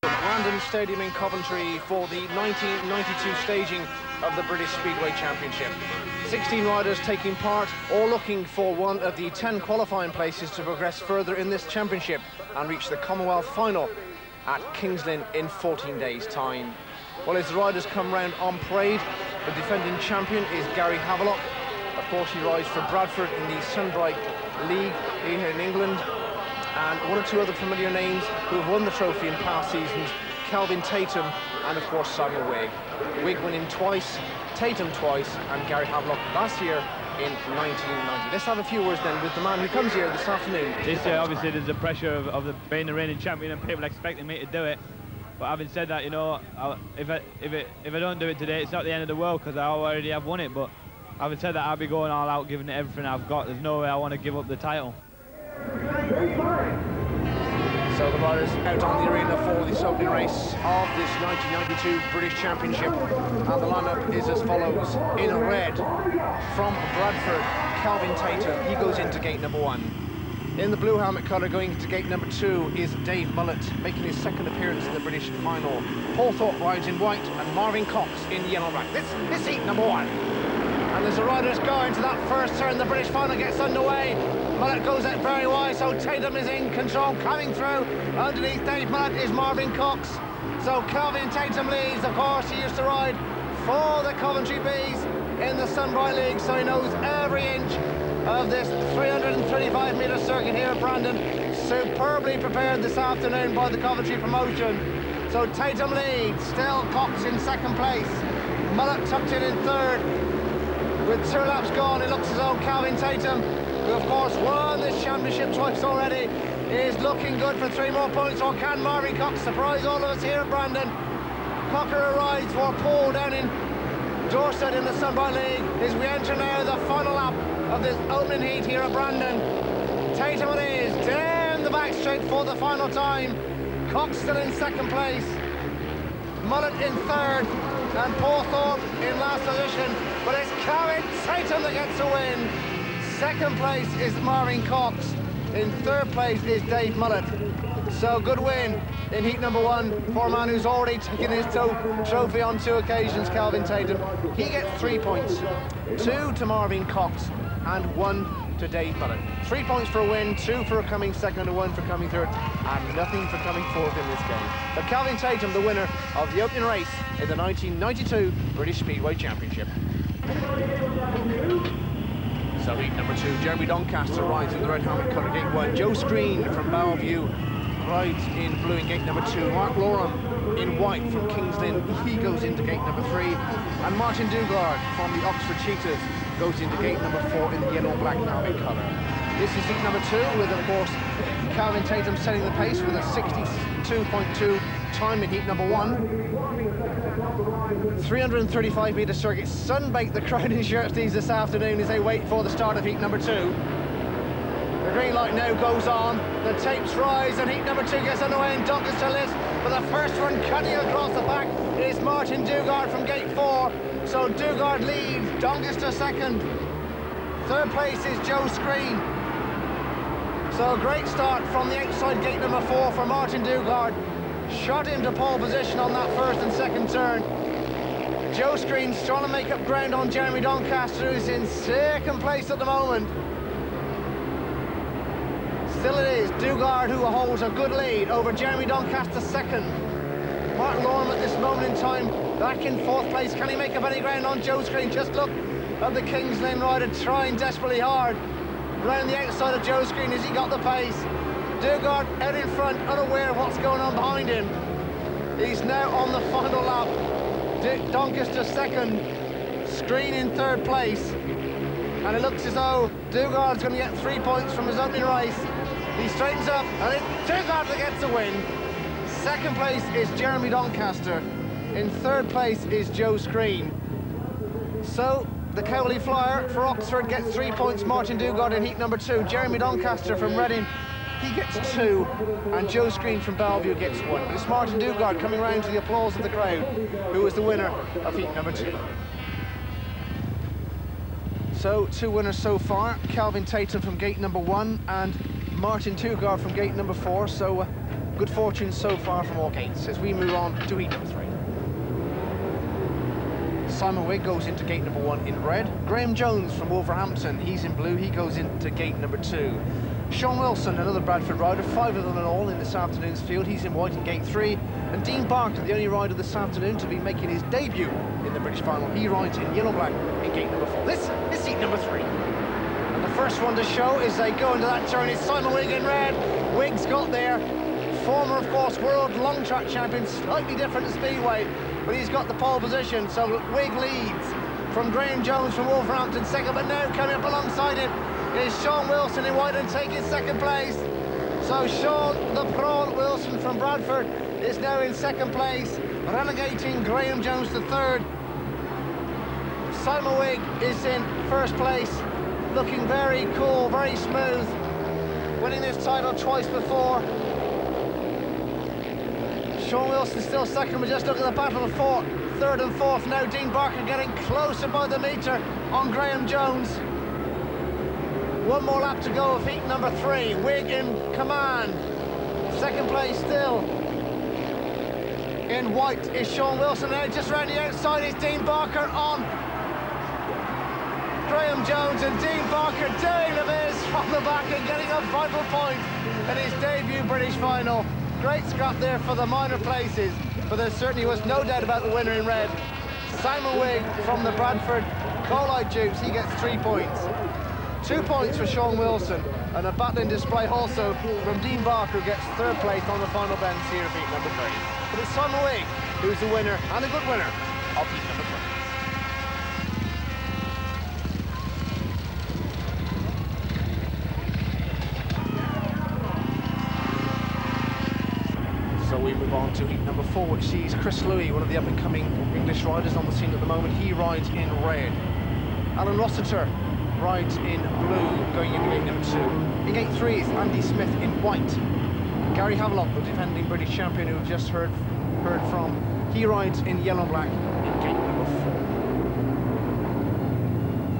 Brandon Stadium in Coventry for the 1992 staging of the British Speedway Championship. 16 riders taking part, all looking for one of the 10 qualifying places to progress further in this championship and reach the Commonwealth final at King's Lynn in 14 days' time. Well, as the riders come round on parade, the defending champion is Gary Havelock. Of course, he rides for Bradford in the Sunbright League here in England. And one or two other familiar names who have won the trophy in past seasons: Kelvin, Tatum, and of course Simon Wigg. Wigg winning twice, Tatum twice, and Gary Havelock last year in 1990. Let's have a few words then with the man who comes here this afternoon. This year, obviously, there's the pressure of being the reigning champion and people expecting me to do it. But having said that, you know, if I don't do it today, it's not the end of the world because I already have won it. But having said that, I'll be going all out, giving it everything I've got. There's no way I want to give up the title. So the riders out on the arena for this opening race of this 1992 British Championship, and the lineup is as follows. In red, from Bradford, Kelvin Tatum. He goes into gate number 1. In the blue helmet colour, going into gate number 2, is Dave Mullet, making his second appearance in the British final. Paul Thorp rides in white, and Marvyn Cox in yellow black. This is seat number 1. And as the riders go into that first turn, the British final gets underway. Mullet goes out very wide, so Tatum is in control, coming through. Underneath Dave Mullet is Marvyn Cox. So Kelvin Tatum leads. Of course, he used to ride for the Coventry Bees in the Sunbright League, so he knows every inch of this 335-metre circuit here at Brandon. Superbly prepared this afternoon by the Coventry promotion. So Tatum leads, still Cox in second place. Mullet tucked in third. With 2 laps gone, it looks as though Kelvin Tatum, who of course won this championship twice already, is looking good for 3 more points. Or can Marvyn Cox surprise all of us here at Brandon? Cocker rides for Paul down in Dorset in the Sunbright League as we enter now the final lap of this opening heat here at Brandon. Tatum it is, down the back straight for the final time. Cox still in second place, Mullet in third, and Paul Thorpe in last position. But it's Kelvin Tatum that gets a win. Second place is Marvyn Cox. In third place is Dave Mullet. So good win in heat number 1 for a man who's already taken his trophy on 2 occasions, Kelvin Tatum. He gets 3 points. 2 to Marvyn Cox and 1 to Dave Mullet. 3 points for a win, 2 for coming second and 1 for coming third, and nothing for coming fourth in this game. But Kelvin Tatum, the winner of the opening race in the 1992 British Speedway Championship. So heat number 2, Jeremy Doncaster rides in the red helmet colour, gate 1. Joe Screen from Bellevue rides in blue in gate number 2. Mark Loram in white from King's Lynn, he goes into gate number 3. And Martin Dugard from the Oxford Cheetahs goes into gate number 4 in the yellow-black helmet colour. This is heat number 2 with, of course, Kelvin Tatum setting the pace with a 62.2 time in heat number 1. 335-metre circuit, sunbaked the crowd in shirt sleeves this afternoon as they wait for the start of heat number 2. The green light now goes on, the tapes rise, and heat number 2 gets underway in Doncaster list. But the first one cutting across the back is Martin Dugard from gate 4. So Dugard leads, Doncaster second. Third place is Joe Screen. So a great start from the outside gate number 4 for Martin Dugard. Shot into pole position on that first and second turn. Joe Screen's trying to make up ground on Jeremy Doncaster, who's in second place at the moment. Still it is Dugard who holds a good lead over Jeremy Doncaster second. Mark Loram at this moment in time back in 4th place. Can he make up any ground on Joe Screen? Just look at the King's Lynn rider trying desperately hard around the outside of Joe Screen as he got the pace. Dugard out in front, unaware of what's going on behind him. He's now on the final lap. Doncaster second, Screen in 3rd place. And it looks as though Dugard's going to get 3 points from his opening race. He straightens up, and it's Dugard that gets the win. Second place is Jeremy Doncaster. In 3rd place is Joe Screen. So the Cowley Flyer for Oxford gets 3 points. Martin Dugard in heat number 2. Jeremy Doncaster from Reading, he gets 2, and Joe Screen from Bellevue gets 1. But it's Martin Dugard coming round to the applause of the crowd, who was the winner of heat number 2. So 2 winners so far, Kelvin Tatum from gate number 1 and Martin Dugard from gate number 4. So good good fortune so far from all gates as we move on to heat number 3. Simon Wigg goes into gate number 1 in red. Graham Jones from Wolverhampton, he's in blue, he goes into gate number 2. Sean Wilson, another Bradford rider, 5 of them in all in this afternoon's field, he's in white in gate 3. And Dean Barker, the only rider this afternoon to be making his debut in the British final, he rides in yellow-black in gate number 4. This is heat number 3. And the first one to show is they go into that turn is Simon Wigg in red. Wigg's got there. Former, of course, world long track champion, slightly different to Speedway, but he's got the pole position, so Wigg leads from Graham Jones from Wolverhampton second, but now coming up alongside him is Sean Wilson in white and taking second place. So Sean the Prawn Wilson from Bradford is now in second place, relegating Graham Jones to third. Simon Wigg is in first place, looking very cool, very smooth, winning this title twice before. Sean Wilson still second, but just look at the battle for third and fourth now. Dean Barker getting closer by the metre on Graham Jones. One more lap to go of heat number 3. Wigg in command. Second place still. In white is Sean Wilson now. Just round the outside is Dean Barker on Graham Jones, and Dean Barker doing the biz from the back and getting a vital point in his debut British final. Great scrap there for the minor places, but there certainly was no doubt about the winner in red. Simon Wigg from the Bradford Colite Dukes, he gets 3 points. 2 points for Sean Wilson, and a battling display also from Dean Barker, who gets third place on the final bends here of heat number 3. But it's Simon Wigg who's the winner, and a good winner, of heat number 3. So we move on to heat number 4, which sees Chris Louis, one of the up-and-coming English riders on the scene at the moment. He rides in red. Alan Rossiter rides in blue, going into gate number 2. In gate 3 is Andy Smith in white. Gary Havelock, the defending British champion who we've just heard from, he rides in yellow and black in gate number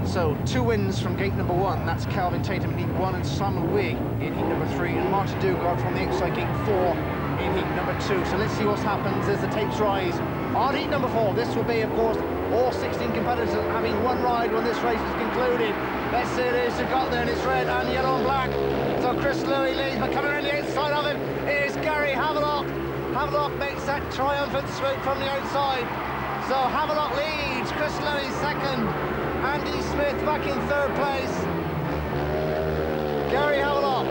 4. So 2 wins from gate number 1, that's Kelvin Tatum in heat 1 and Simon Wigg in heat number 3, and Martin Dugard from the outside gate 4 in heat number 2. So let's see what happens as the tapes rise on heat number 4. This will be, of course, all 16 competitors having one ride when this race is concluded. Let's see who it is who got there, and it's red and yellow and black. So Chris Louis leads, but coming around the outside of him is Gary Havelock. Havelock makes that triumphant swoop from the outside. So Havelock leads, Chris Louis second, Andy Smith back in third place. Gary Havelock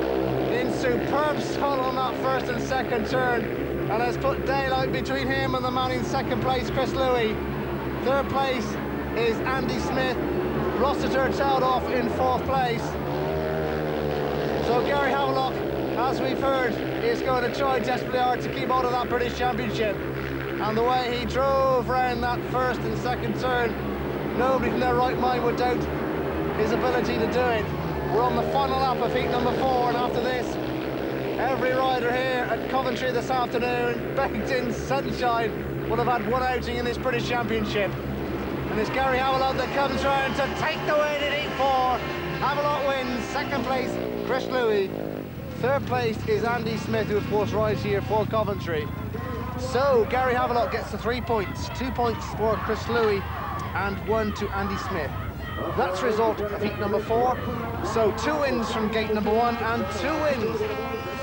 in superb solo on that first and second turn, and has put daylight between him and the man in second place, Chris Louis. Third place is Andy Smith. Rossiter tailed off in fourth place. So Gary Havelock, as we've heard, is going to try desperately hard to keep hold of that British Championship. And the way he drove round that first and second turn, nobody in their right mind would doubt his ability to do it. We're on the final lap of heat number 4, and after this, every rider here at Coventry this afternoon, baked in sunshine, will have had one outing in this British Championship. And it's Gary Havelock that comes round to take the win in heat 4. Havelock wins. Second place, Chris Louis. Third place is Andy Smith, who of course rides here for Coventry. So Gary Havelock gets the 3 points. 2 points for Chris Louis and 1 to Andy Smith. That's the result of heat number 4. So 2 wins from gate number 1 and 2 wins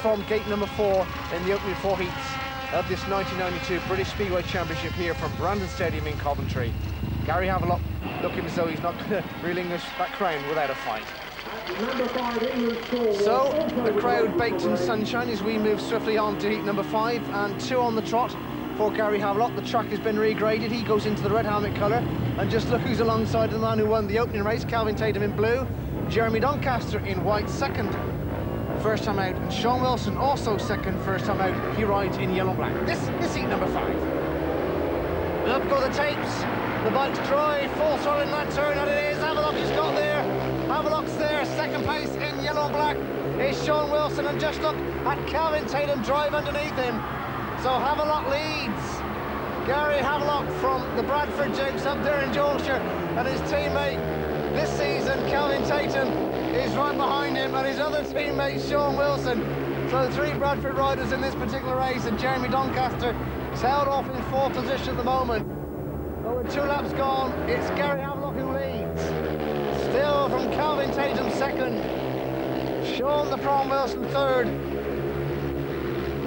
from gate number 4 in the opening 4 heats of this 1992 British Speedway Championship here from Brandon Stadium in Coventry. Gary Havelock looking as though he's not going to relinquish that crown without a fight. So the crowd baked in sunshine as we move swiftly on to heat number 5, and 2 on the trot for Gary Havelock. The track has been regraded. He goes into the red helmet colour, and just look who's alongside the man who won the opening race, Kelvin Tatum in blue, Jeremy Doncaster in white, second first time out, and Sean Wilson also second first time out. He rides in yellow and black. This is heat number 5. Up go the tapes. The bike's dry, full throttle in that turn, and it is. Havelock has got there. Havelock's there. Second place in yellow and black is Sean Wilson, and just look at Kelvin Tatum drive underneath him. So Havelock leads. Gary Havelock from the Bradford Dukes up there in Yorkshire, and his teammate this season, Kelvin Tatum, is right behind him, and his other teammate, Sean Wilson, So 3 Bradford riders in this particular race, and Jeremy Doncaster is held off in 4th position at the moment. So with 2 laps gone, it's Gary Havelock who leads. Still from Kelvin Tatum 2nd. Sean the Prom Wilson 3rd.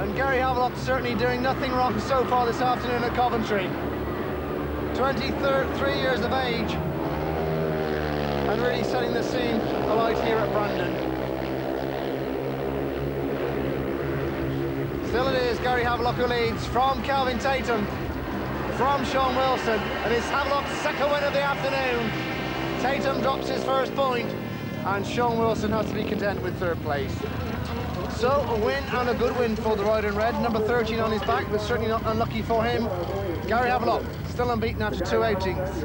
And Gary Havelock certainly doing nothing wrong so far this afternoon at Coventry. 23 years of age. And really setting the scene alight here at Brandon. Still it is Gary Havelock who leads from Kelvin Tatum, from Sean Wilson, and it's Havelock's 2nd win of the afternoon. Tatum drops his 1st point, and Sean Wilson has to be content with 3rd place. So a win and a good win for the rider in red, number 13 on his back, but certainly not unlucky for him. Gary Havelock still unbeaten after 2 outings.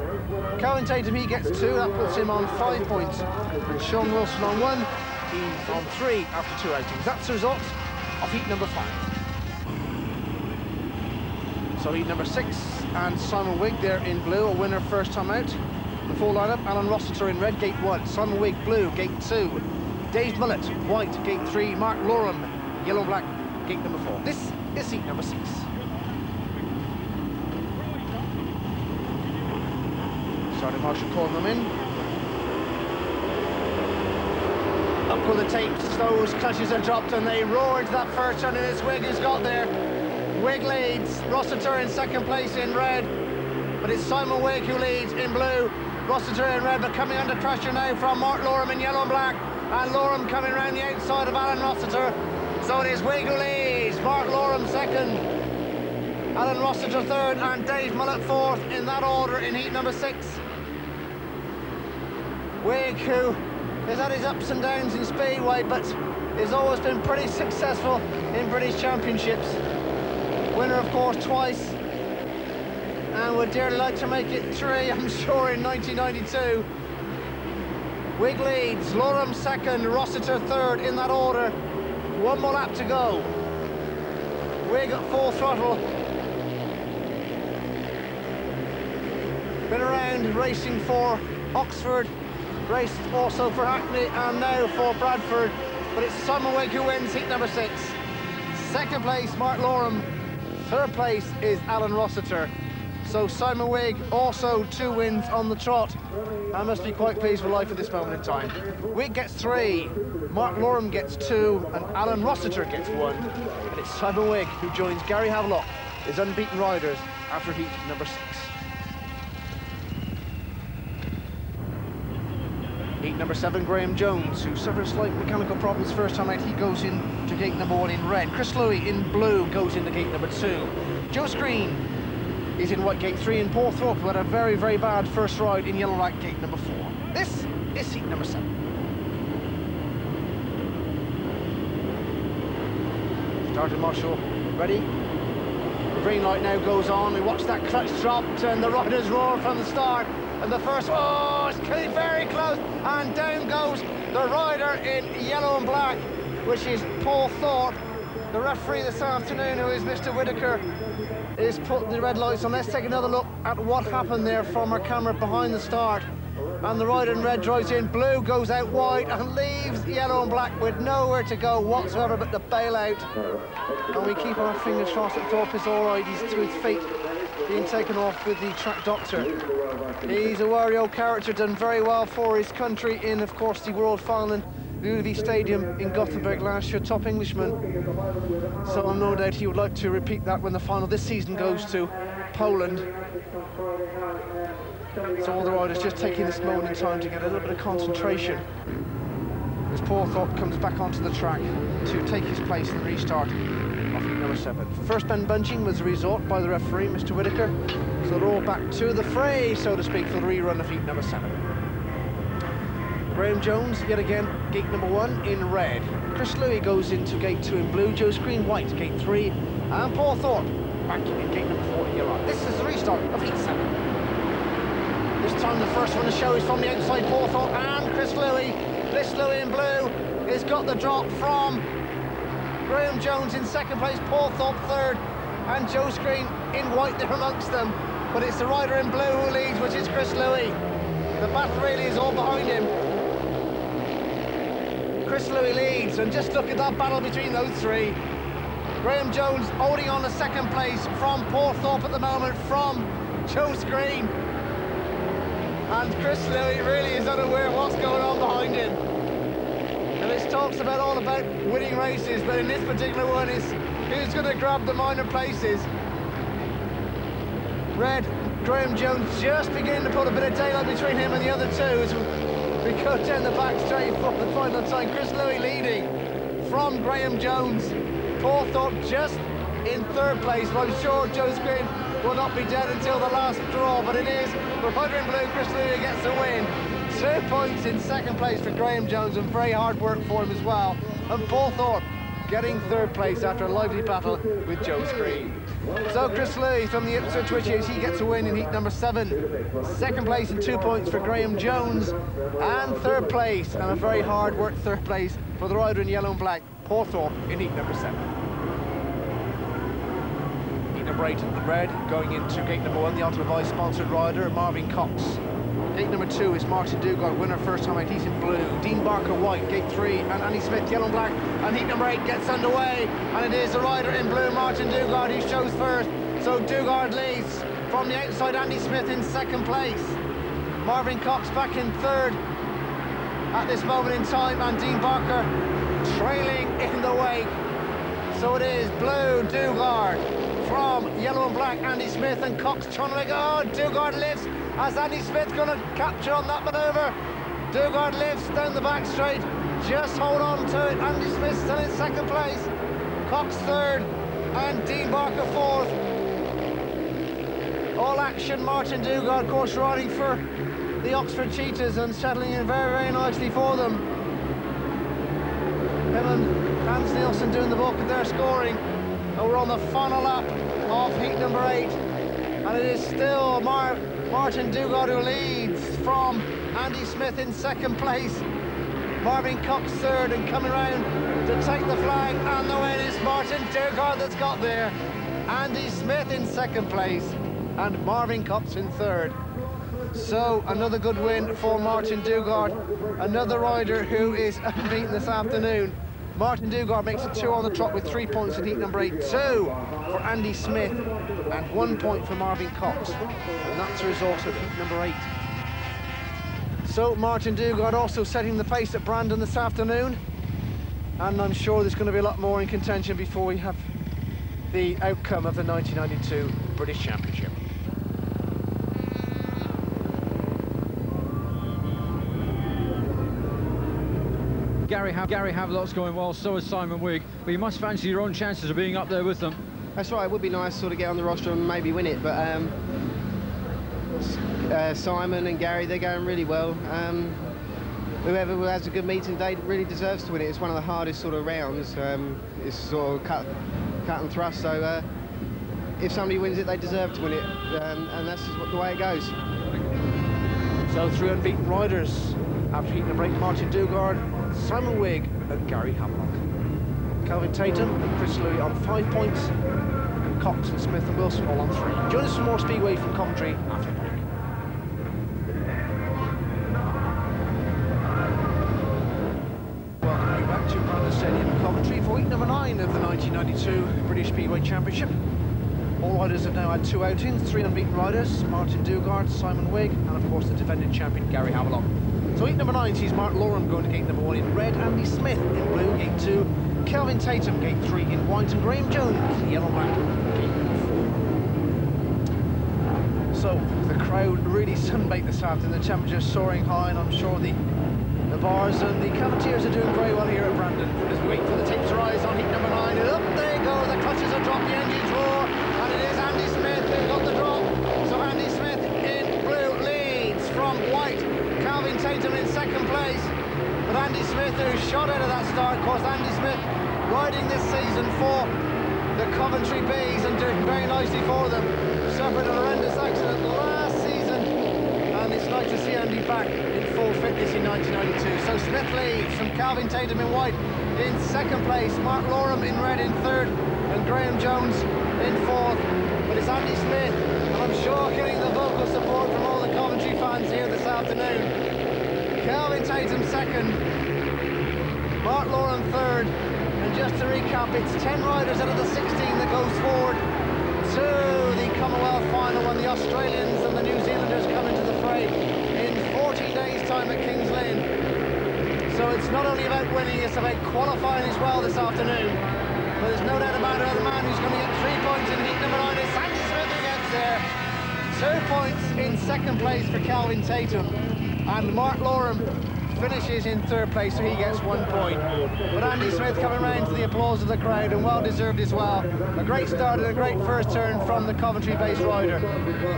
Kelvin Tatum, he gets 2, that puts him on 5 points. And Sean Wilson on 1, he's on 3 after 2 outings. That's the result of heat number 5. So heat number 6, and Simon Wigg there in blue, a winner 1st time out. The full lineup: Alan Rossiter in red, gate 1, Simon Wigg blue, gate 2, Dave Mullet white, gate 3, Mark Loram yellow black, gate number 4. This is heat number 6. Starting marshal calling them in. Up with the tapes, those clutches are dropped, and they roar into that first turn, and it's Wigg who's got there. Wigg leads, Rossiter in 2nd place in red, but it's Simon Wigg who leads in blue, Rossiter in red, but coming under pressure now from Mark Loram in yellow and black, and Loram coming around the outside of Alan Rossiter. So it is Wigg who leads, Mark Loram 2nd, Alan Rossiter 3rd, and Dave Mullet 4th, in that order in heat number 6. Wigg, who has had his ups and downs in Speedway, but has always been pretty successful in British Championships. Winner, of course, twice, and would dearly like to make it 3, I'm sure, in 1992. Wigg leads, Loram 2nd, Rossiter 3rd, in that order. 1 more lap to go. Wigg at full throttle. Been around racing for Oxford, raced also for Hackney, and now for Bradford. But it's Simon Wigg who wins heat number 6. 2nd place, Mark Loram. 3rd place is Alan Rossiter. So Simon Wigg also 2 wins on the trot. I must be quite pleased with life at this moment in time. Wigg gets 3, Mark Loram gets 2, and Alan Rossiter gets 1. And it's Simon Wigg who joins Gary Havelock, his unbeaten riders, after heat number 6. Heat number 7, Graham Jones, who suffered slight mechanical problems 1st time out. He goes into gate number 1 in red. Chris Louis in blue goes into gate number 2. Joe Screen is in white, gate 3, and Paul Thorpe, who had a very, very bad 1st ride in yellow rack, gate number 4. This is heat number 7. Starting marshal ready. The green light now goes on. We watch that clutch dropped, and the riders roar from the start. And the first, oh, it's getting very close, and down goes the rider in yellow and black, which is Paul Thorpe. The referee this afternoon, who is Mr. Whitaker, is put the red lights on. Let's take another look at what happened there from our camera behind the start. And the rider in red drives in, blue goes out wide and leaves yellow and black with nowhere to go whatsoever but the bailout. And we keep our fingers crossed that Thorpe is all right. He's to his feet, being taken off with the track doctor. He's a Wario character, done very well for his country in, of course, the World Final in Ullevi Stadium in Gothenburg last year, top Englishman. So I'm no doubt he would like to repeat that when the final this season goes to Poland. So all the riders just taking this moment in time to get a little bit of concentration as Paul Thorpe comes back onto the track to take his place in the restart of heat number 7. First bend bunching was a resort by the referee, Mr. Whitaker. So they're all back to the fray, so to speak, for the rerun of heat number 7. Graham Jones, yet again, gate number 1 in red. Chris Louis goes into gate 2 in blue. Joe Screen white, gate 3. And Paul Thorpe back in gate number 4 in yellow. This is the restart of heat 7. This time the first one to show is from the outside, Paul Thorpe and Chris Louis. Chris Louis in blue has got the drop from Graham Jones in 2nd place, Paul Thorpe 3rd, and Joe Screen in white there amongst them. But it's the rider in blue who leads, which is Chris Louis. The battle really is all behind him. Chris Louis leads, and just look at that battle between those three. Graham Jones holding on to second place from Paul Thorp at the moment, from Joe Screen. And Chris Louis really is unaware of what's going on behind him. And this talks all about winning races, but in this particular one is who's going to grab the minor places. Red, Graham Jones just beginning to put a bit of daylight between him and the other two as we go down the back straight for the final time. Chris Louis leading from Graham Jones. Paul Thorp just in third place, but I'm sure Joe Screen will not be dead until the last draw, but it is the rider in blue. Chris Louis gets the win. 2 points in second place for Graham Jones, and very hard work for him as well. And Paul Thorp getting third place after a lively battle with Joe Screen. So Chris Louis from the Ipswich Witches, he gets a win in heat number 7. Second place and 2 points for Graham Jones, and third place, and a very hard work third place for the rider in yellow and black, Paul Thorp, in heat number 7. Heat number 8 in the red, going into gate number 1, the Ultimate Vice sponsored rider, Marvyn Cox. Gate number 2 is Martin Dugard, winner first time out, he's in blue. Dean Barker white, gate 3, and Andy Smith yellow and black. And heat number 8 gets underway, and it is the rider in blue, Martin Dugard, who shows first. So Dugard leads from the outside, Andy Smith in second place. Marvyn Cox back in third at this moment in time, and Dean Barker trailing in the wake. So it is blue Dugard from yellow and black, Andy Smith, and Cox trying to make, oh, Dugard lifts as Andy Smith's going to capture on that manoeuvre. Dugard lifts down the back straight, just hold on to it. Andy Smith still in second place, Cox third, and Dean Barker fourth. All action, Martin Dugard, of course, riding for the Oxford Cheetahs and settling in very, very nicely for them. Him and Hans Nielsen doing the bulk of their scoring. And we're on the final lap of heat number 8, and it is still Martin Dugard who leads from Andy Smith in second place. Marvyn Cox third, and coming round to take the flag, and the win is Martin Dugard that's got there. Andy Smith in second place, and Marvyn Cox in third. So another good win for Martin Dugard, another rider who is unbeaten this afternoon. Martin Dugard makes it 2 on the trot with 3 points in heat number 8, 2 for Andy Smith, and 1 point for Marvyn Cox. And that's the result of heat number 8. So Martin Dugard also setting the pace at Brandon this afternoon, and I'm sure there's going to be a lot more in contention before we have the outcome of the 1992 British Championship. Gary Havelock's going well, so is Simon Wigg, but you must fancy your own chances of being up there with them. That's right, it would be nice to sort of get on the roster and maybe win it, but Simon and Gary, they're going really well. Whoever has a good meeting today really deserves to win it. It's one of the hardest sort of rounds. It's sort of cut and thrust, so if somebody wins it, they deserve to win it, and that's just the way it goes. So 3 unbeaten riders after heat number 8, Martin Dugard, Simon Wigg, and Gary Havelock. Kelvin Tatum and Chris Louis on 5 points, and Cox and Smith and Wilson all on 3. Join us for more Speedway from Coventry after the break. Welcome you back to Brandon Stadium in Coventry for week number 9 of the 1992 British Speedway Championship. All riders have now had 2 outings, 3 unbeaten riders, Martin Dugard, Simon Wigg, and of course the defending champion Gary Havelock. So heat number 9 sees Mark Loram going to gate number 1 in red, Andy Smith in blue, gate 2, Kelvin Tatum, gate 3 in white, and Graham Jones, yellow black, gate 4. So the crowd really sunbaked this afternoon, the temperature's soaring high, and I'm sure the bars and the cafeterias are doing very well here at Brandon as we wait for the tape to rise on heat number 9, and up they go, the clutches are dropped, the engines roar, and it is Andy Smith who got the drop. So Andy Smith in blue leads from white, Kelvin Tatum in second place, but Andy Smith, who shot out of that start, of course Andy Smith riding this season for the Coventry Bees and doing very nicely for them. Suffered a horrendous accident last season, and it's nice to see Andy back in full fitness in 1992. So Smith leads from Kelvin Tatum in white in second place, Mark Loram in red in third, and Graham Jones in fourth. But it's Andy Smith, and I'm sure getting the vocal support from all the Coventry fans here this afternoon. Kelvin Tatum second, Mark Loram third. And just to recap, it's 10 riders out of the 16 that goes forward to the Commonwealth final when the Australians and the New Zealanders come into the fray in 14 days' time at Kings Lynn. So it's not only about winning, it's about qualifying as well this afternoon. But there's no doubt about it, the man who's going to get 3 points in heat number 9 is Andy Smith, who gets there. 2 points in second place for Kelvin Tatum, and Mark Loram finishes in third place, so he gets 1 point. But Andy Smith coming round to the applause of the crowd, and well deserved as well. A great start and a great first turn from the Coventry-based rider.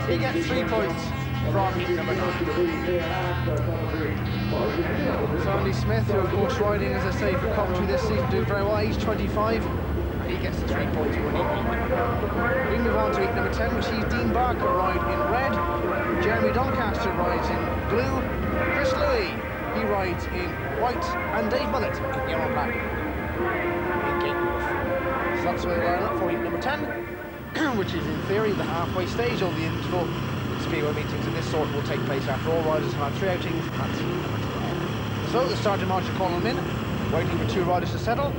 He gets 3 points from heat number 9. So Andy Smith, who of course riding, as I say, for Coventry this season, doing very well. He's 25. He gets the 3 points for winning heat number 9. We move on to heat number 10, which sees Dean Barker ride in red, Jeremy Doncaster rides in blue, Chris Louis, he rides in white, and Dave Mullet in yellow and black in gate number 4. So that's the way we line up for heat number 10, which is in theory the halfway stage of the interval Speedway meetings of this sort will take place after all riders have had 3 outings at heat number 12. So the starting marshal call them in, waiting for 2 riders to settle.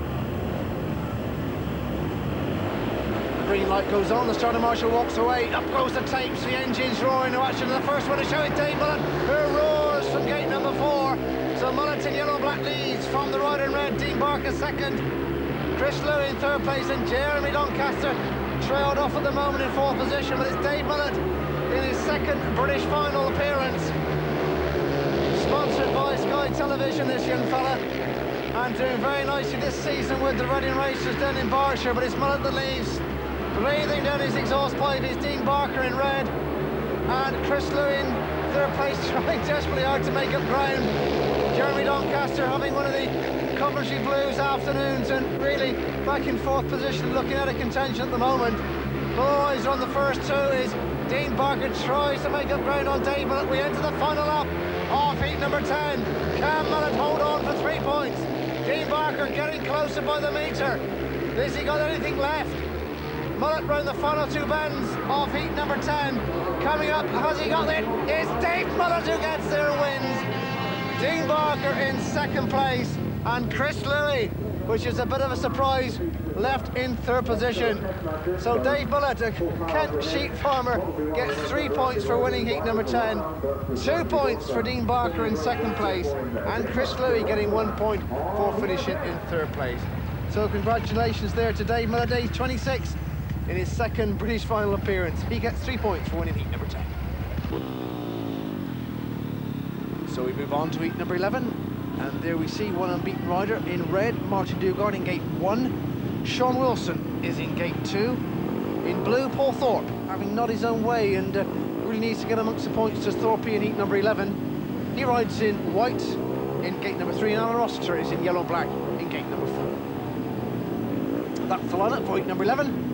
Green light goes on, the starting marshal walks away, up goes the tapes, the engine's roaring to action, and the first one to show it, Dave Mullet, who roars from gate number 4. So Mullet in yellow and black leads from the rider in red, Dean Barker second, Chris Louis in third place, and Jeremy Doncaster trailed off at the moment in 4th position, but it's Dave Mullet in his second British final appearance. Sponsored by Sky Television, this young fella, and doing very nicely this season with the Reading Racers down in Berkshire, but it's Mullet that leads. Breathing down his exhaust pipe is Dean Barker in red, and Chris Louis in third place, trying desperately hard to make up ground. Jeremy Doncaster having one of the Coventry Blues afternoons, and really back in 4th position, looking at a contention at the moment. All eyes are on the first 2 is Dean Barker tries to make up ground on Dave Mullet. We enter the final lap of heat number 10. Can Mullet hold on for 3 points? Dean Barker getting closer by the metre. Has he got anything left? Mullet round the final 2 bends of heat number 10. Coming up, has he got it? It's Dave Mullet who gets there and wins. Dean Barker in second place, and Chris Louis, which is a bit of a surprise, left in third position. So Dave Mullet, a Kent sheep farmer, gets 3 points for winning heat number 10. 2 points for Dean Barker in second place, and Chris Louis getting 1 point for finishing in third place. So congratulations there to Dave Mullet, age 26. In his second British final appearance. He gets 3 points for winning heat number 10. So we move on to heat number 11, and there we see one unbeaten rider in red, Martin Dugard in gate 1. Sean Wilson is in gate 2. In blue, Paul Thorpe, having not his own way and really needs to get amongst the points to Thorpe in heat number 11. He rides in white in gate number 3, and Alan Rossiter is in yellow and black in gate number 4. That's the lineup for heat number 11.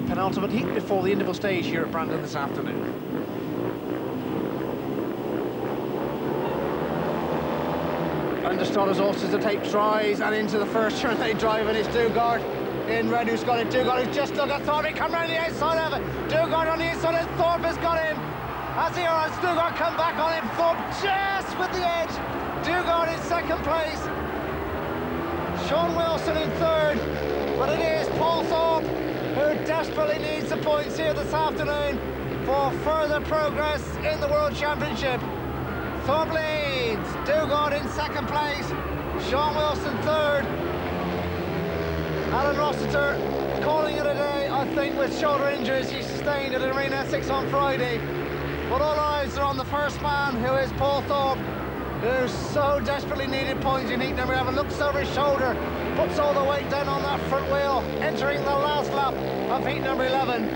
Penultimate heat before the interval stage here at Brandon this afternoon. Understarters horses, the tape tries, and into the first turn they drive, and it's Dugard in red who's got it. Dugard who's just looked at Thorpe, he come round the outside of it. Dugard on the inside, and Thorpe has got him. As he has Dugard come back on him, Thorpe just with the edge. Dugard in second place. Sean Wilson in third, but it is Paul Thorpe who desperately needs the points here this afternoon for further progress in the World Championship. Thorpe leads, Dugard in second place, Sean Wilson third. Alan Rossiter calling it a day, I think, with shoulder injuries he sustained at Arena Essex on Friday. But all eyes are on the first man, who is Paul Thorpe, who so desperately needed points in heat number 11, looks over his shoulder, puts all the weight down on that front wheel, entering the last lap of heat number 11.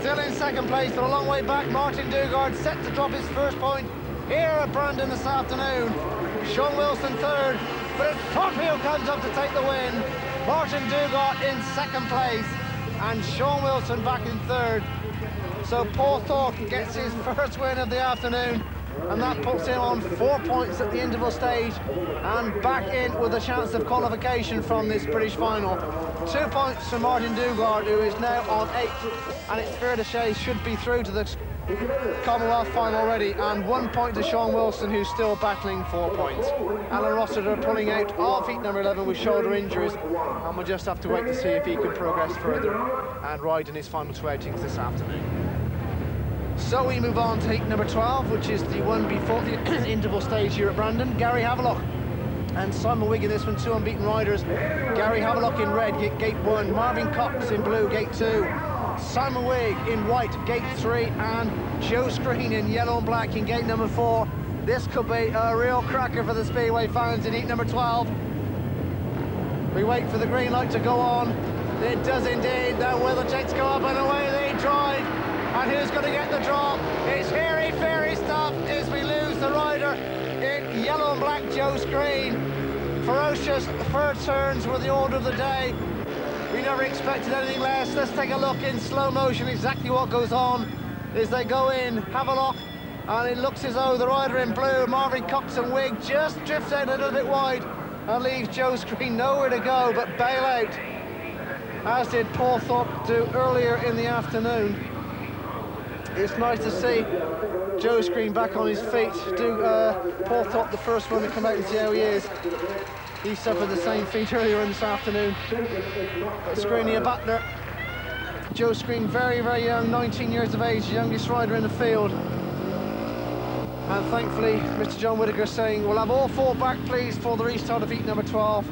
Still in second place, but a long way back, Martin Dugard set to drop his first point here at Brandon this afternoon. Sean Wilson third, but it's Thorpe who comes up to take the win. Martin Dugard in second place, and Sean Wilson back in third. So Paul Thorpe gets his first win of the afternoon, and that puts him on 4 points at the interval stage and back in with a chance of qualification from this British final. 2 points for Martin Dugard, who is now on 8th, and it's fair to say should be through to the Commonwealth final already, and 1 point to Sean Wilson, who's still battling 4 points. Alan Rossiter pulling out of heat number 11 with shoulder injuries, and we'll just have to wait to see if he can progress further and ride in his final 2 outings this afternoon. So we move on to heat number 12, which is the one before the interval stage here at Brandon. Gary Havelock and Simon Wigg in this one, 2 unbeaten riders. Gary Havelock in red, gate 1. Marvin Cox in blue, gate 2. Simon Wigg in white, gate 3, and Joe Screen in yellow and black in gate number 4. This could be a real cracker for the Speedway fans in heat number 12. We wait for the green light to go on. It does indeed. The weather checks go up and away they drive. And who's going to get the drop? It's hairy-fairy stuff as we lose the rider in yellow and black, Joe Screen. Ferocious first turns were the order of the day. We never expected anything less. Let's take a look in slow motion exactly what goes on as they go in. Havelock, and it looks as though the rider in blue, Marvin Cox and Wigg, just drifts out a little bit wide and leaves Joe Screen nowhere to go but bail out, as did Paul Thorp do earlier in the afternoon. It's nice to see Joe Screen back on his feet. Paul Thorp, the first one to come out and see how he is. He suffered the same feat earlier in this afternoon. But Screenia Butler, Joe Screen, very, very young, 19 years of age, youngest rider in the field. And thankfully, Mr. John Whittaker saying, we'll have all 4 back, please, for the restart of heat number 12.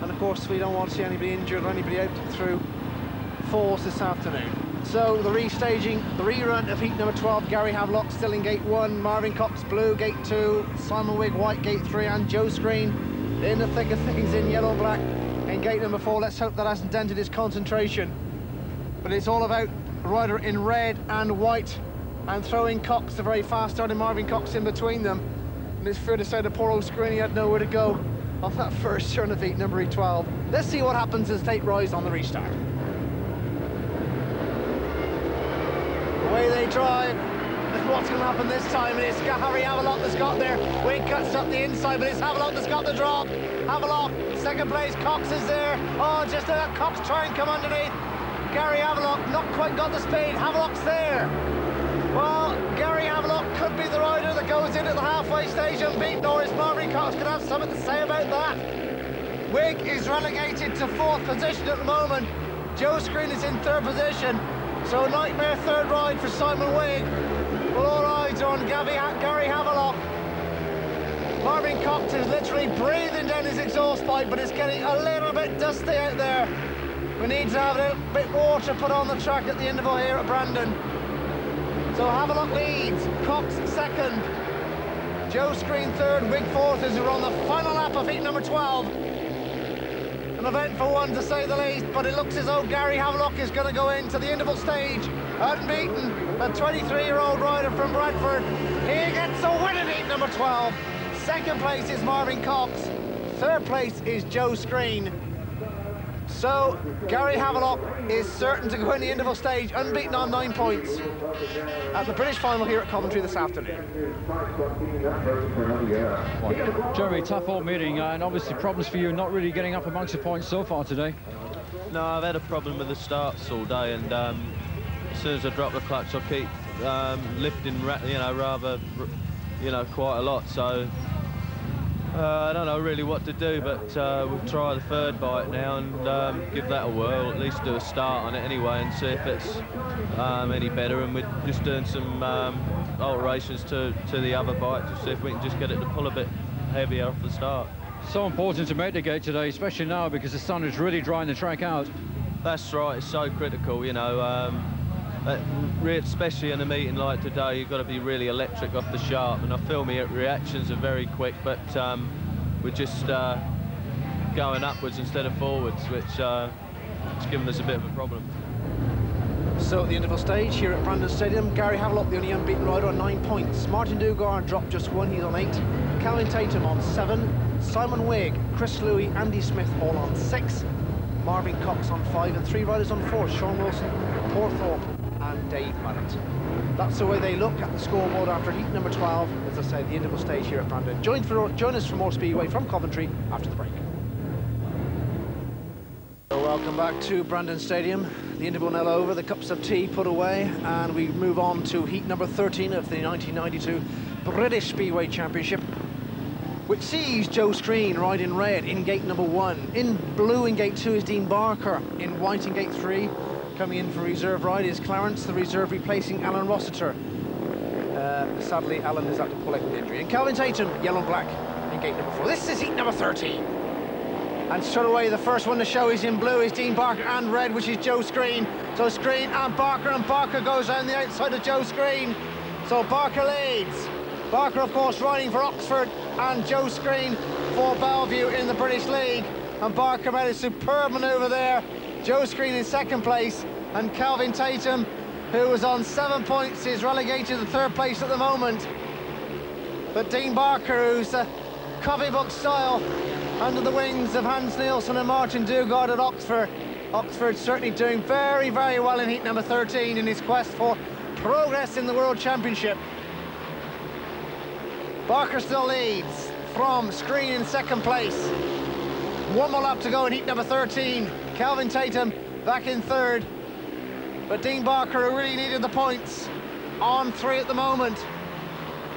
And of course, we don't want to see anybody injured or anybody out through falls this afternoon. So the restaging, the rerun of heat number 12, Gary Havelock still in gate 1, Marvin Cox blue, gate 2, Simon Wigg white, gate 3, and Joe Screen in the thick of things in yellow and black in gate number 4. Let's hope that hasn't dented his concentration. But it's all about rider in red and white, and throwing Cox, the very fast starting Marvin Cox, in between them. And it's fair to say the poor old Screen, he had nowhere to go off that first turn of heat number 12. Let's see what happens as Tate rise on the restart. Away they drive. What's going to happen this time? And it's Harry Havelock that's got there. Wigg cuts up the inside, but it's Havelock that's got the drop. Havelock, second place. Cox is there. Oh, just let Cox try and come underneath. Gary Havelock not quite got the speed. Havelock's there. Well, Gary Havelock could be the rider that goes in at the halfway stage unbeaten, or is Marvin Cox could have something to say about that. Wigg is relegated to 4th position at the moment. Joe Screen is in 3rd position. So a nightmare 3rd ride for Simon Wigg. Well, all eyes are on Gary Havelock. Marvin Cox is literally breathing down his exhaust pipe, but it's getting a little bit dusty out there. We need to have a little bit more to put on the track at the interval here at Brandon. So Havelock leads, Cox 2nd, Joe Screen 3rd, Wigg 4th as we're on the final lap of heat number 12. An eventful one to say the least, but it looks as though Gary Havelock is going to go into the interval stage unbeaten. A 23-year-old rider from Bradford. He gets a win in heat number 12. 2nd place is Marvin Cox. 3rd place is Joe Screen. So Gary Havelock is certain to go in the interval stage unbeaten on 9 points at the British final here at Coventry this afternoon. Well, Jeremy, tough old meeting, and obviously problems for you not really getting up amongst the points so far today. No, I've had a problem with the starts all day, and as soon as I drop the clutch, I keep lifting, rather, quite a lot. So I don't know really what to do, but we'll try the 3rd bite now and give that a whirl, at least do a start on it anyway, and see if it's any better. And we're just doing some alterations to the other bike to see if we can just get it to pull a bit heavier off the start. So important to make the gate today, especially now because the sun is really drying the track out. That's right, it's so critical, especially in a meeting like today. You've got to be really electric off the sharp, and I feel my reactions are very quick, but we're just going upwards instead of forwards, which is giving us a bit of a problem. So at the interval stage here at Brandon Stadium, Gary Havelock, the only unbeaten rider, on 9 points. Martin Dugard dropped just 1, he's on 8. Kelvin Tatum on 7. Simon Wigg, Chris Louis, Andy Smith all on 6. Marvin Cox on 5, and 3 riders on 4, Sean Wilson, Paul Thorp and Dave Mullet. That's the way they look at the scoreboard after heat number 12, as I say, the interval stage here at Brandon. Join us for more Speedway from Coventry after the break. So Welcome back to Brandon Stadium. The interval now over, the cups of tea put away, and we move on to heat number 13 of the 1992 British Speedway Championship, which sees Joe Screen ride in red in gate number 1. In blue in gate 2 is Dean Barker. In white in gate 3, coming in for reserve ride, is Clarence, the reserve replacing Alan Rossiter. Sadly, Alan is out to pull out with injury. And Kelvin Tatum, yellow and black, in gate number 4. This is heat number 13. And straight away, the first one to show is in blue is Dean Barker, and red, which is Joe Screen. So Screen and Barker goes around the outside of Joe Screen. So Barker leads. Barker, of course, riding for Oxford, and Joe Screen for Bellevue in the British League. And Barker made a superb manoeuvre there. Joe Screen in second place, and Kelvin Tatum, who was on 7 points, is relegated to third place at the moment. But Dean Barker, who's a copybook style, under the wings of Hans Nielsen and Martin Dugard at Oxford. Oxford certainly doing very, very well in heat number 13 in his quest for progress in the World Championship. Barker still leads from Screen in second place. One more lap to go in heat number 13. Kelvin Tatum back in third. But Dean Barker, who really needed the points, on 3 at the moment.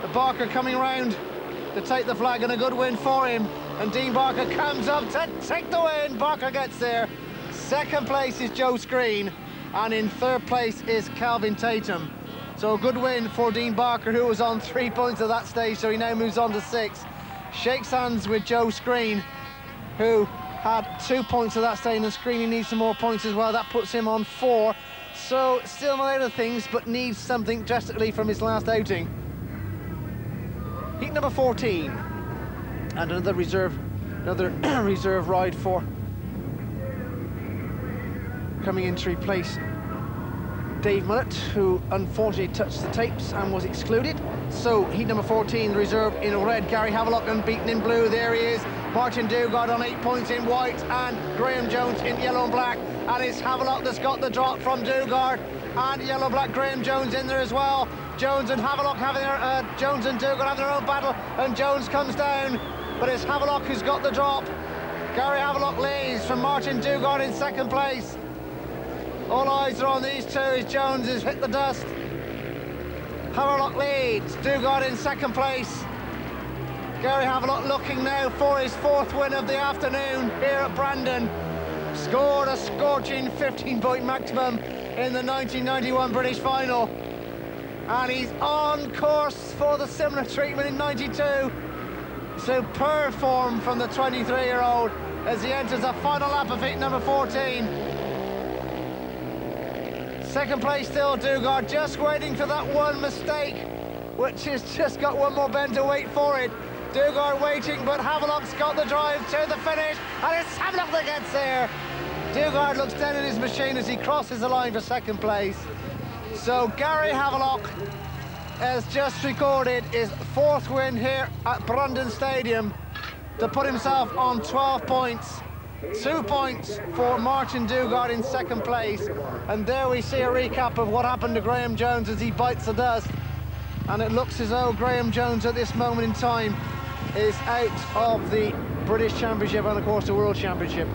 But Barker coming round to take the flag, and a good win for him. And Dean Barker comes up to take the win. Barker gets there. Second place is Joe Screen, and in third place is Kelvin Tatum. So a good win for Dean Barker, who was on 3 points at that stage, so he now moves on to 6. Shakes hands with Joe Screen, who had 2 points at that stage, and Screen needs some more points as well. That puts him on 4. So still not out of things, but needs something drastically from his last outing. Heat number 14. And another reserve ride for coming in to replace Dave Mullet, who unfortunately touched the tapes and was excluded. So heat number 14, the reserve in red, Gary Havelock, unbeaten in blue. There he is, Martin Dugard on 8 points in white, and Graham Jones in yellow and black. And it's Havelock that's got the drop from Dugard, and yellow black Graham Jones in there as well. Jones and Havelock having their Jones and Dugard having their own battle, and Jones comes down. But it's Havelock who's got the drop. Gary Havelock leads from Martin Dugard in second place. All eyes are on these two as Jones has hit the dust. Havelock leads, Dugard in second place. Gary Havelock looking now for his 4th win of the afternoon here at Brandon. Scored a scorching 15-point maximum in the 1991 British final. And he's on course for the similar treatment in 92. Superb form from the 23-year-old as he enters the final lap of heat number 14. Second place still Dugard, just waiting for that one mistake, which has just got one more bend to wait for it. Dugard waiting, but Havelock's got the drive to the finish, and it's Havelock that gets there. Dugard looks down at his machine as he crosses the line for second place. So Gary Havelock has just recorded his 4th win here at Brandon Stadium to put himself on 12 points. 2 points for Martin Dugard in second place. And there we see a recap of what happened to Graham Jones as he bites the dust. And it looks as though Graham Jones at this moment in time is out of the British Championship and of course the World Championship.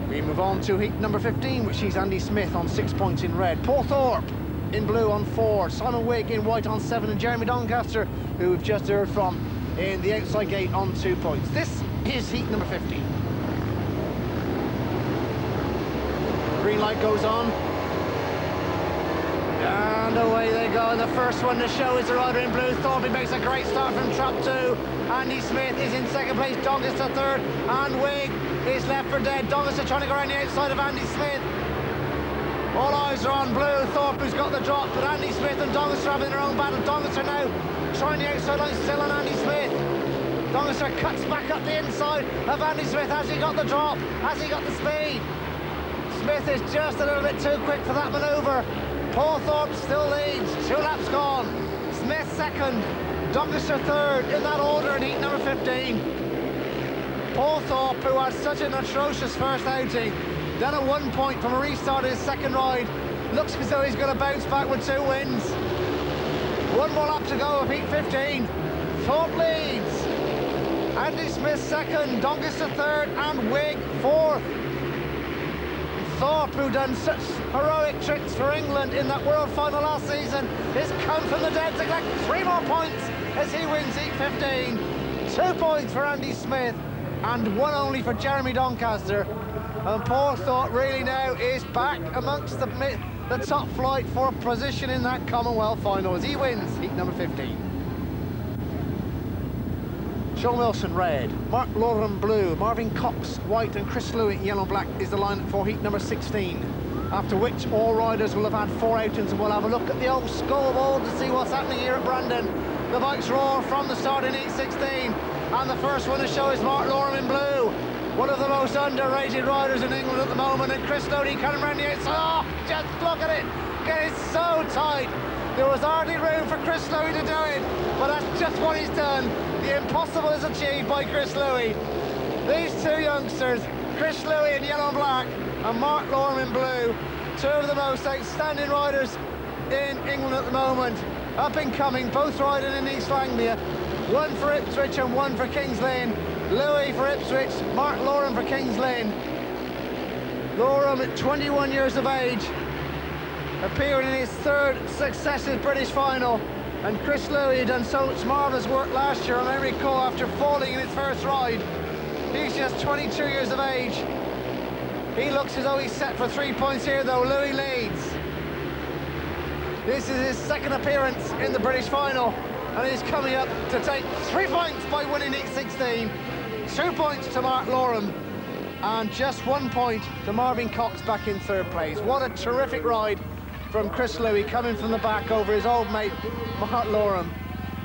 We move on to heat number 15, which sees Andy Smith on 6 points in red. Paul Thorpe in blue on 4, Simon Wigg in white on 7, and Jeremy Doncaster, who we've just heard from, in the outside gate on 2 points. This is heat number 15. Green light goes on. And away they go. And the first one to show is the rider in blue. Thorpe makes a great start from trap 2. Andy Smith is in second place, Doncaster third, and Wigg is left for dead. Doncaster trying to go around the outside of Andy Smith. All eyes are on blue. Thorpe who's got the drop, but Andy Smith and Doncaster having their own battle. Doncaster now trying the outside line, still on Andy Smith. Doncaster cuts back up the inside of Andy Smith. Has he got the drop? Has he got the speed? Smith is just a little bit too quick for that manoeuvre. Paul Thorpe still leads, 2 laps gone. Smith second, Doncaster third, in that order in heat number 15. Paul Thorpe, who had such an atrocious first outing, then a 1 point from a restart of his second ride, looks as though he's going to bounce back with 2 wins. 1 more lap to go of heat 15. Thorpe leads. Andy Smith second, Doncaster third, and Wigg fourth. Thorp, who done such heroic tricks for England in that World Final last season, is come from the dead to collect 3 more points as he wins heat 15. 2 points for Andy Smith and 1 only for Jeremy Doncaster. And Paul Thorp really now is back amongst the top flight for a position in that Commonwealth final as he wins heat number 15. Sean Wilson, red. Mark Loram, blue. Marvin Cox, white, and Chris Louis, yellow and black, is the lineup for heat number 16. After which, all riders will have had 4 outings, and we'll have a look at the old scoreboard to see what's happening here at Brandon. The bikes roar from the start in heat 16, and the first one to show is Mark Loram in blue. One of the most underrated riders in England at the moment, and Chris Louis coming around the outside. Oh, just look at it. It is so tight. There was hardly room for Chris Louis to do it, but that's just what he's done. The impossible is achieved by Chris Louis. These 2 youngsters, Chris Louis in yellow and black and Mark Loram in blue, 2 of the most outstanding riders in England at the moment. Up and coming, both riding in East Anglia. 1 for Ipswich and 1 for Kings Lynn. Louis for Ipswich, Mark Loram for Kings Lynn. Loram at 21 years of age, appearing in his 3rd successive British final. And Chris Louis had done so much marvellous work last year, I may recall, after falling in his first ride. He's just 22 years of age. He looks as though he's set for 3 points here, though. Louis leads. This is his 2nd appearance in the British final, and he's coming up to take 3 points by winning heat 16. 2 points to Mark Loram, and just 1 point to Marvin Cox back in 3rd place. What a terrific ride from Chris Louis, coming from the back over his old mate Mark Loram.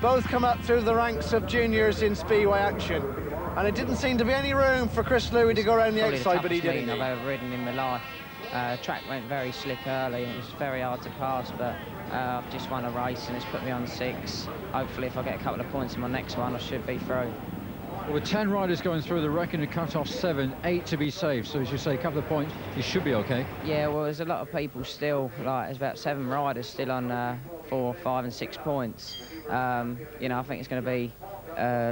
Both come up through the ranks of juniors in Speedway action, and it didn't seem to be any room for Chris Louis to go around the outside, but he did. I've ever ridden in my life. Track went very slick early, and it was very hard to pass, but I've just won a race and it's put me on 6. Hopefully if I get a couple of points in my next one, I should be through. Well, with 10 riders going through, the reckon to cut off 7, 8 to be safe. So as you say, a couple of points, you should be okay. Yeah, well, there's a lot of people still, like there's about 7 riders still on 4, 5 and 6 points. You know, I think it's going to be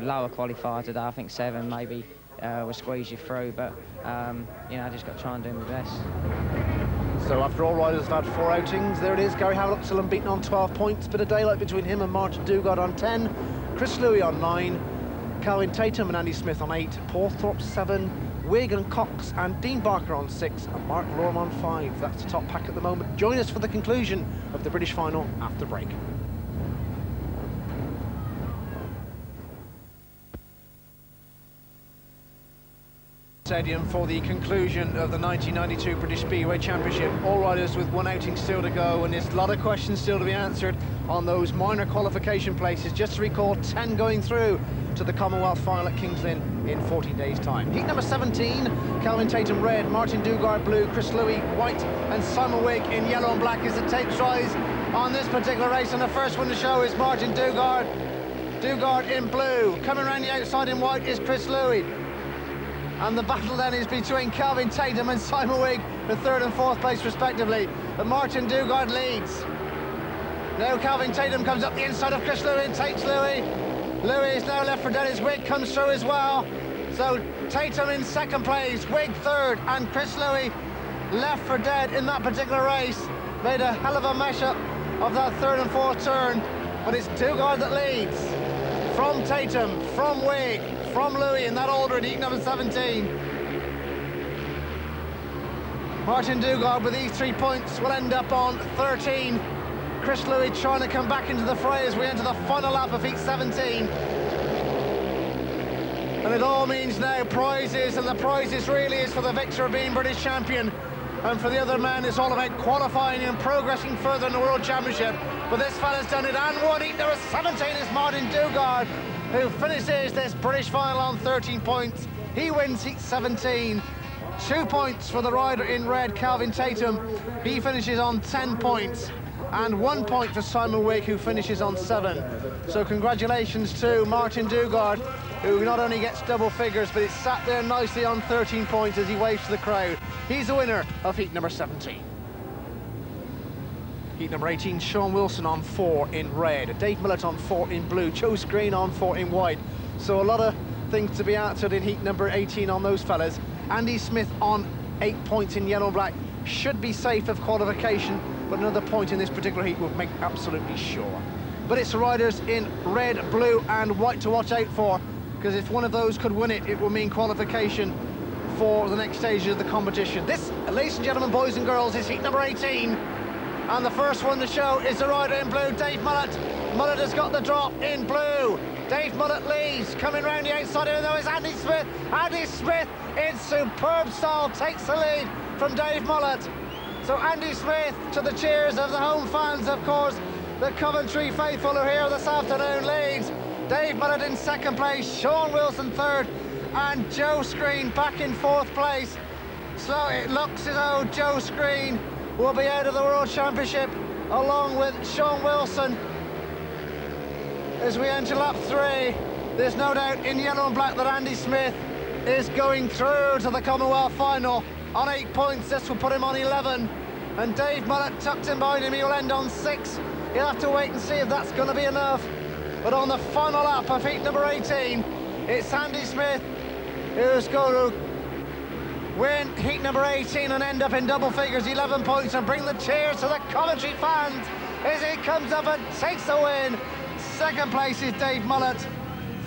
lower qualifier today. I think 7 maybe will squeeze you through, but you know, I just got to try and do my best. So after all riders have had 4 outings, there it is. Gary Havelock still unbeaten on 12 points. Bit of daylight between him and Martin Dugard on 10. Chris Louis on 9. Kelvin, Tatum and Andy Smith on 8. Paul Thorp 7. Wigg and Cox and Dean Barker on 6. And Mark Loram on 5. That's the top pack at the moment. Join us for the conclusion of the British final after break. Stadium for the conclusion of the 1992 British Speedway Championship. All riders with 1 outing still to go, and there's a lot of questions still to be answered on those minor qualification places. Just to recall, 10 going through to the Commonwealth final at Kings Lynn in 14 days' time. Heat number 17, Kelvin Tatum red, Martin Dugard blue, Chris Louis white, and Simon Wigg in yellow and black as the tape tries on this particular race. And the first one to show is Martin Dugard. Dugard in blue. Coming around the outside in white is Chris Louis. And the battle then is between Kelvin Tatum and Simon Wigg for 3rd and 4th place respectively. But Martin Dugard leads. Now Kelvin Tatum comes up the inside of Chris Louis and takes Louis. Louis is now left for dead as Wigg comes through as well. So Tatum in 2nd place, Wigg 3rd, and Chris Louis left for dead in that particular race. Made a hell of a mash-up of that 3rd and 4th turn, but it's Dugard that leads. From Tatum, from Wigg, from Louis in that order at heat number 17. Martin Dugard with these 3 points will end up on 13. Chris Louis trying to come back into the fray as we enter the final lap of heat 17. And it all means now prizes, and the prizes really is for the victor of being British champion. And for the other man, it's all about qualifying and progressing further in the World Championship. But this fella's done it and won. Heat number 17 is Martin Dugard, who finishes this British final on 13 points. He wins heat 17. 2 points for the rider in red, Kelvin Tatum. He finishes on 10 points. And 1 point for Simon Wigg, who finishes on 7. So congratulations to Martin Dugard, who not only gets double figures, but it's sat there nicely on 13 points as he waves to the crowd. He's the winner of heat number 17. Heat number 18, Sean Wilson on 4 in red, Dave Mullet on 4 in blue, Joe Screen on 4 in white. So a lot of things to be answered in heat number 18 on those fellas. Andy Smith on 8 points in yellow and black should be safe of qualification, but another point in this particular heat will make absolutely sure. But it's the riders in red, blue and white to watch out for, because if one of those could win it, it will mean qualification for the next stages of the competition. This, ladies and gentlemen, boys and girls, is heat number 18. And the first one to show is the rider in blue, Dave Mullet. Mullet has got the drop in blue. Dave Mullet leads, coming round the outside here though is Andy Smith. Andy Smith in superb style takes the lead from Dave Mullet. So Andy Smith, to the cheers of the home fans, of course, the Coventry faithful who are here this afternoon, leads. Dave Mullet in second place, Sean Wilson third, and Joe Screen back in fourth place. So it looks as though Joe Screen will be out of the World Championship along with Sean Wilson. As we enter lap 3, there's no doubt in yellow and black that Andy Smith is going through to the Commonwealth final. On 8 points, this will put him on 11. And Dave Mullet tucked in behind him, he'll end on 6. He'll have to wait and see if that's going to be enough. But on the final lap of heat number 18, it's Andy Smith who's going to win heat number 18 and end up in double figures, 11 points, and bring the cheers to the Coventry fans as he comes up and takes the win. Second place is Dave Mullet.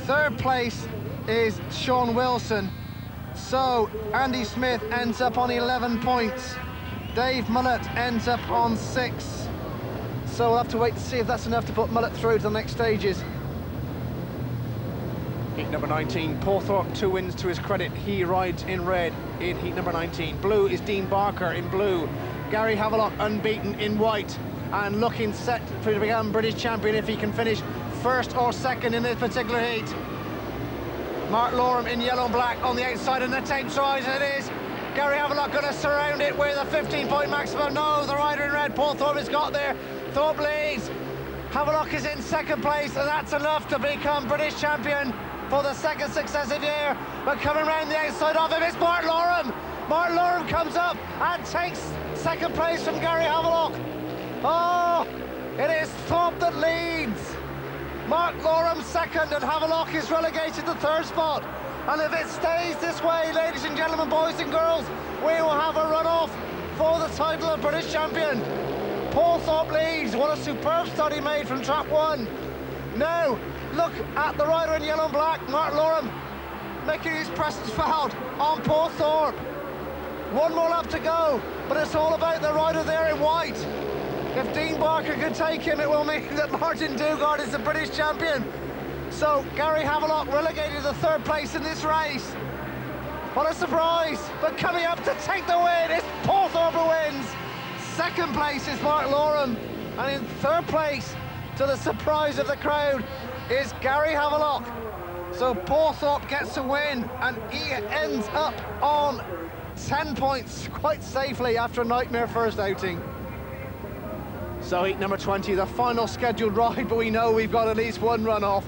Third place is Sean Wilson. So Andy Smith ends up on 11 points. Dave Mullet ends up on 6. So we'll have to wait to see if that's enough to put Mullet through to the next stages. Heat number 19, Paul Thorpe, 2 wins to his credit. He rides in red in heat number 19. Blue is Dean Barker in blue. Gary Havelock unbeaten in white and looking set to become British champion if he can finish first or second in this particular heat. Mark Loram in yellow and black on the outside, and the tape's rise, and it is. Gary Havelock going to surround it with a 15-point maximum. No, the rider in red, Paul Thorpe, has got there. Thorpe leads. Havelock is in second place, and that's enough to become British champion for the second successive year. But coming round the outside of him is Mark Loram. Mark Loram comes up and takes second place from Gary Havelock. Oh, it is Thorpe that leads. Mark Loram second, and Havelock is relegated to third spot. And if it stays this way, ladies and gentlemen, boys and girls, we will have a runoff for the title of British champion. Paul Thorpe leads. What a superb start he made from trap 1. Now, look at the rider in yellow and black, Mark Loram, making his presence felt on Paul Thorpe. One more lap to go, but it's all about the rider there in white. If Dean Barker can take him, it will mean that Martin Dugard is the British champion. So Gary Havelock relegated to third place in this race. What a surprise! But coming up to take the win is Paul Thorpe who wins. Second place is Mark Loram, and in third place, to the surprise of the crowd, is Gary Havelock. So Paul Thorpe gets a win, and he ends up on 10 points quite safely after a nightmare first outing. So heat number 20, the final scheduled ride, but we know we've got at least one runoff.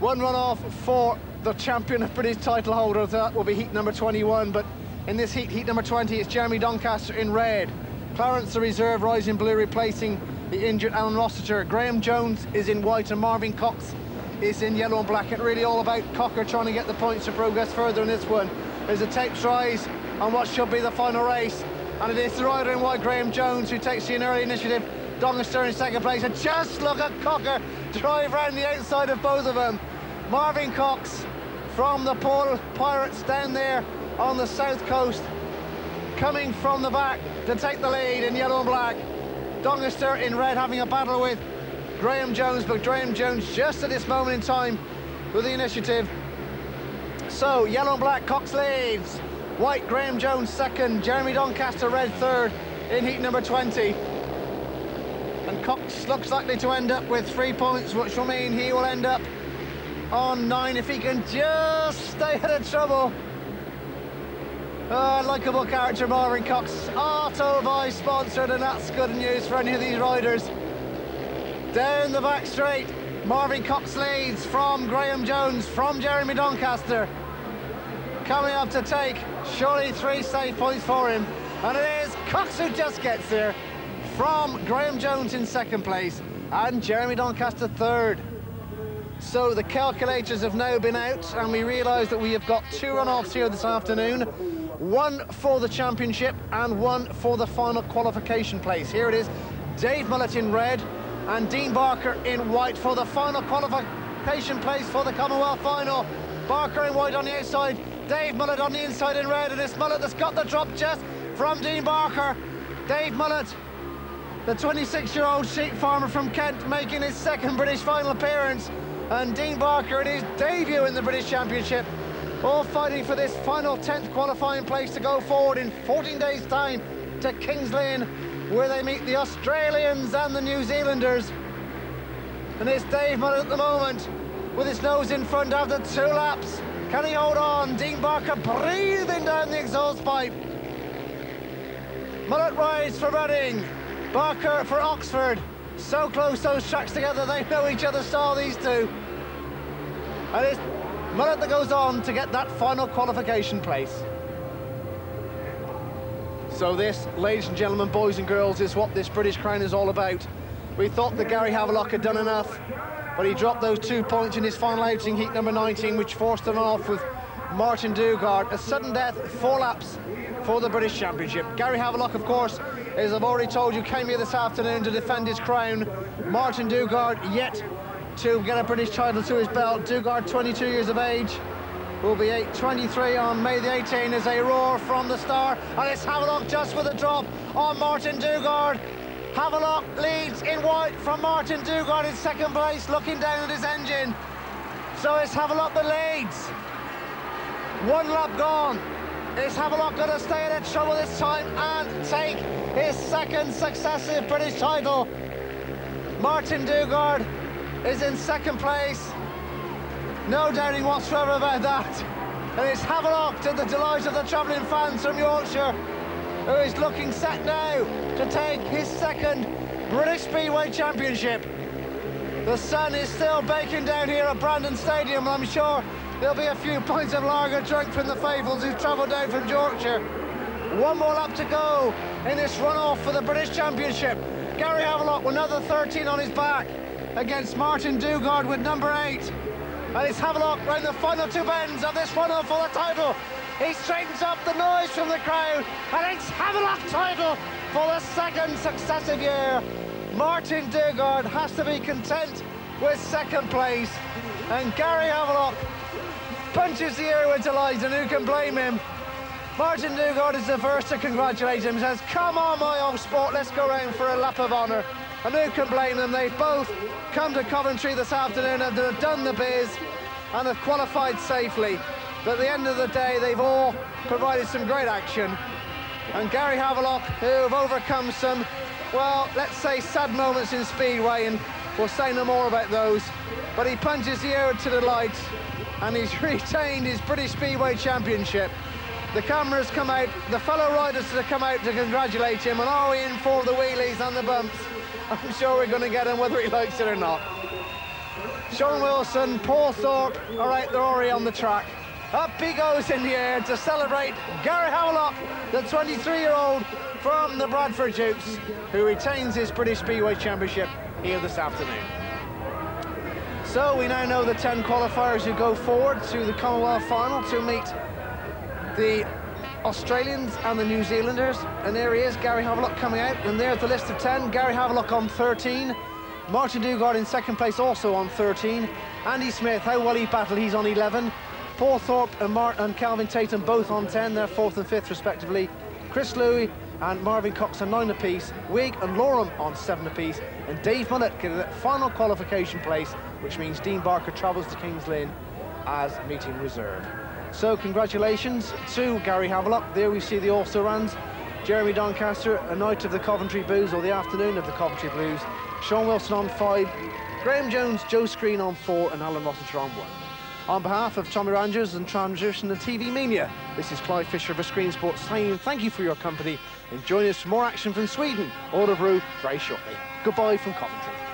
One runoff for the champion of British title holder. That will be heat number 21, but in this heat, heat number 20, it's Jeremy Doncaster in red. Clarence, the reserve, rides in blue, replacing the injured Alan Rossiter. Graham Jones is in white, and Marvin Cox is in yellow and black. It's really all about Cocker trying to get the points to progress further in this one. There's a tapes rise on what should be the final race, and it is the rider in white, Graham Jones, who takes the early initiative. Doncaster in second place, and just look at Cocker drive round the outside of both of them. Marvin Cox from the Paul Pirates down there on the south coast, coming from the back to take the lead in yellow and black. Doncaster in red having a battle with Graham Jones, but Graham Jones just at this moment in time with the initiative. So yellow and black, Cox leads. White, Graham Jones second. Jeremy Doncaster red third in heat number 20. And Cox looks likely to end up with 3 points, which will mean he will end up on 9 if he can just stay out of trouble. Likeable character Marvin Cox, Auto-Buy sponsored, and that's good news for any of these riders. Down the back straight, Marvin Cox leads from Graham Jones, from Jeremy Doncaster. Coming up to take surely 3 safe points for him, and it is Cox who just gets there from Graham Jones in second place and Jeremy Doncaster third. So the calculators have now been out, and we realise that we have got 2 run-offs here this afternoon. 1 for the championship and 1 for the final qualification place. Here it is, Dave Mullet in red and Dean Barker in white for the final qualification place for the Commonwealth final. Barker in white on the outside, Dave Mullet on the inside in red, and it's Mullet that's got the drop just from Dean Barker. Dave Mullet, the 26-year-old sheep farmer from Kent, making his 2nd British final appearance, and Dean Barker in his debut in the British Championship, all fighting for this final 10th qualifying place to go forward in 14 days' time to Kings Lynn, where they meet the Australians and the New Zealanders. And it's Dave Mullet at the moment, with his nose in front after 2 laps. Can he hold on? Dean Barker breathing down the exhaust pipe. Mullet rides for Reading, Barker for Oxford. So close, those tracks together, they know each other's style, these two. And it's Mullet that goes on to get that final qualification place. So this, ladies and gentlemen, boys and girls, is what this British Crown is all about. We thought that Gary Havelock had done enough, but he dropped those 2 points in his final outing, heat number 19, which forced him off with Martin Dugard. A sudden death, 4 laps for the British Championship. Gary Havelock, of course, as I've already told you, came here this afternoon to defend his crown. Martin Dugard yet to get a British title to his belt. Dugard, 22 years of age, will be 23 on May the 18th as they roar from the start. And it's Havelock just with a drop on Martin Dugard. Havelock leads in white from Martin Dugard in 2nd place, looking down at his engine. So it's Havelock that leads. 1 lap gone. Is Havelock going to stay in trouble this time and take his 2nd successive British title? Martin Dugard is in 2nd place. No doubting whatsoever about that. And it's Havelock, to the delight of the travelling fans from Yorkshire, who is looking set now to take his 2nd British Speedway Championship. The sun is still baking down here at Brandon Stadium, and I'm sure there'll be a few pints of lager drunk from the faithfuls who've travelled down from Yorkshire. 1 more lap to go in this run-off for the British Championship. Gary Havelock with another 13 on his back against Martin Dugard with number 8. And it's Havelock round the final 2 bends of this run-off for the title. He straightens up the noise from the crowd, and it's Havelock title for the 2nd successive year. Martin Dugard has to be content with 2nd place, and Gary Havelock punches the air with delight, and who can blame him? Martin Dugard is the first to congratulate him, says, "Come on, my old sport, let's go round for a lap of honour." And who can blame them? They've both come to Coventry this afternoon and have done the biz and have qualified safely. But at the end of the day, they've all provided some great action. And Gary Havelock, who have overcome some, well, let's say sad moments in Speedway, and we'll say no more about those, but he punches the air to the light, and he's retained his British Speedway Championship. The cameras come out, the fellow riders have come out to congratulate him, and are we in for the wheelies and the bumps? I'm sure we're going to get him whether he likes it or not. Sean Wilson, Paul Thorpe are out there already on the track. Up he goes in the air to celebrate Gary Havelock, the 23-year-old from the Bradford Dukes, who retains his British Speedway Championship here this afternoon. So we now know the 10 qualifiers who go forward to the Commonwealth final to meet the Australians and the New Zealanders. And there he is, Gary Havelock coming out, and there's the list of 10. Gary Havelock on 13. Martin Dugard in 2nd place, also on 13. Andy Smith, how well he battled, he's on 11. Paul Thorpe and Kelvin Tatum both on 10, they're 4th and 5th respectively. Chris Louis and Marvin Cox on 9 apiece. Wigg and Loram on 7 apiece. And Dave Mullet getting that final qualification place, which means Dean Barker travels to Kings Lynn as meeting reserve. So congratulations to Gary Havelock. There we see the also-rans. Jeremy Doncaster, a night of the Coventry Blues, or the afternoon of the Coventry Blues. Sean Wilson on 5. Graham Jones, Joe Screen on 4, and Alan Rossiter on 1. On behalf of Tommy Rangers and Transition and TV Media, this is Clive Fisher for Screen Sports saying thank you for your company, and join us for more action from Sweden, Örebro, very shortly. Goodbye from Coventry.